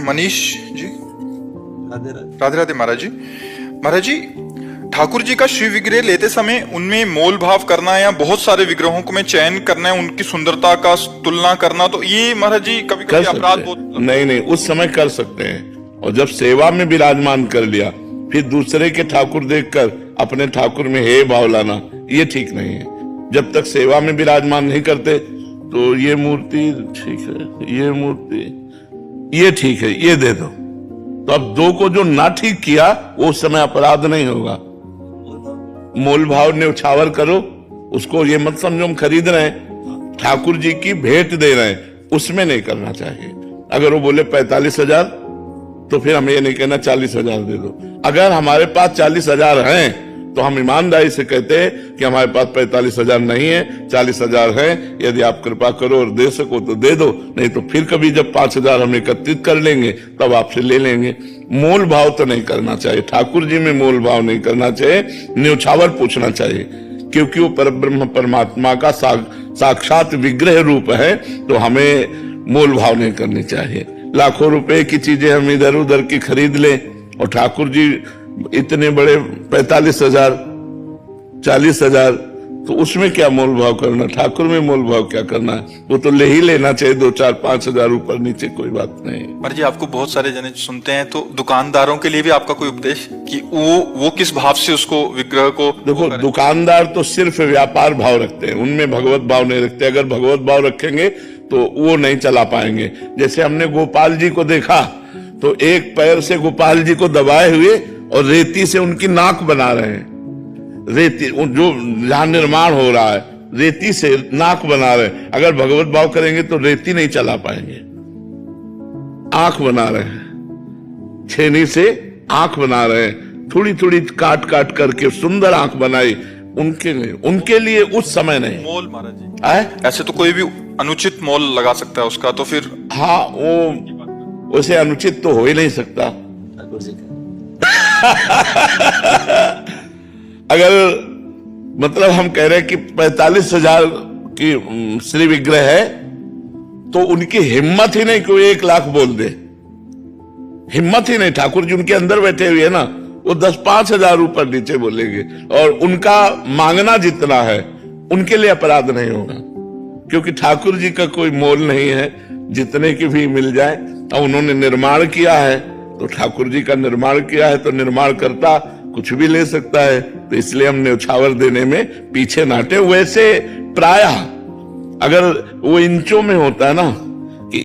मनीष जी, राधे राधे। राधे राधे महाराज जी। महाराज जी, ठाकुर जी का श्री विग्रह लेते समय उनमें मोल भाव करना या बहुत सारे विग्रहों को में चयन करना है, उनकी सुंदरता का तुलना करना, तो ये महाराज जी कभी कर कभी अपराध सकते बहुत। हैं। नहीं, उस समय कर सकते हैं, और जब सेवा में विराजमान कर लिया फिर दूसरे के ठाकुर देखकर अपने ठाकुर में हे भाव लाना, ये ठीक नहीं है। जब तक सेवा में विराजमान नहीं करते तो ये मूर्ति ठीक है, ये मूर्ति ये ठीक है, ये दे दो। तो अब दो को जो ना ठीक किया वो उस समय अपराध नहीं होगा। मोल भाव ने उछावर करो, उसको ये मत समझो हम खरीद रहे हैं, ठाकुर जी की भेंट दे रहे हैं, उसमें नहीं करना चाहिए। अगर वो बोले 45,000 तो फिर हमें ये नहीं कहना 40,000 दे दो। अगर हमारे पास 40,000 हैं तो हम ईमानदारी से कहते हैं कि हमारे पास 45,000 नहीं है, 40,000 है, यदि आप कृपा करो और दे सको तो दे दो, नहीं तो फिर कभी जब 5,000 हम एकत्रित कर लेंगे तब आपसे ले लेंगे। मोल भाव तो नहीं करना चाहिए, ठाकुर जी में मोल भाव नहीं करना चाहिए, न्योछावर पूछना चाहिए, क्योंकि वो परब्रह्म परमात्मा का साक्षात विग्रह रूप है, तो हमें मोल भाव नहीं करनी चाहिए। लाखों रुपए की चीजें हम इधर उधर की खरीद लें और ठाकुर जी इतने बड़े 45,000 40,000, तो उसमें क्या मोल भाव करना, ठाकुर में मोल भाव क्या करना है। वो तो ले ही लेना चाहिए, 2 4 5 हजार ऊपर नीचे कोई बात नहीं। महाराज जी, आपको बहुत सारे जने सुनते हैं, तो दुकानदारों के लिए भी आपका कोई उपदेश कि वो किस भाव से उसको विग्रह को। देखो, दुकानदार तो सिर्फ व्यापार भाव रखते हैं, उनमें भगवत भाव नहीं रखते। अगर भगवत भाव रखेंगे तो वो नहीं चला पाएंगे। जैसे हमने गोपाल जी को देखा तो एक पैर से गोपाल जी को दबाए हुए और रेती से उनकी नाक बना रहे हैं। रेती जो जहां निर्माण हो रहा है, रेती से नाक बना रहे हैं। अगर भगवत भाव करेंगे तो रेती नहीं चला पाएंगे। आंख बना रहे हैं, छेनी से आंख बना रहे हैं, थोड़ी थोड़ी काट काट करके सुंदर आंख बनाई। उनके लिए उस समय नहीं मोल महाराज जी, ऐसे तो कोई भी अनुचित मोल लगा सकता है उसका, तो फिर हाँ, वो उसे अनुचित तो हो ही नहीं सकता। ठाकुर जी का अगर मतलब हम कह रहे हैं कि 45,000 की श्री विग्रह है, तो उनकी हिम्मत ही नहीं कि वो 1 लाख बोल दे, हिम्मत ही नहीं। ठाकुर जी उनके अंदर बैठे हुए है ना, वो 10-5 हजार ऊपर नीचे बोलेंगे, और उनका मांगना जितना है उनके लिए अपराध नहीं होगा, क्योंकि ठाकुर जी का कोई मोल नहीं है, जितने की भी मिल जाए। और उन्होंने निर्माण किया है, तो ठाकुर जी का निर्माण किया है, तो निर्माण करता कुछ भी ले सकता है, तो इसलिए हम न्योछावर देने में पीछे ना हटे। वैसे प्रायः अगर वो इंचों में होता है ना,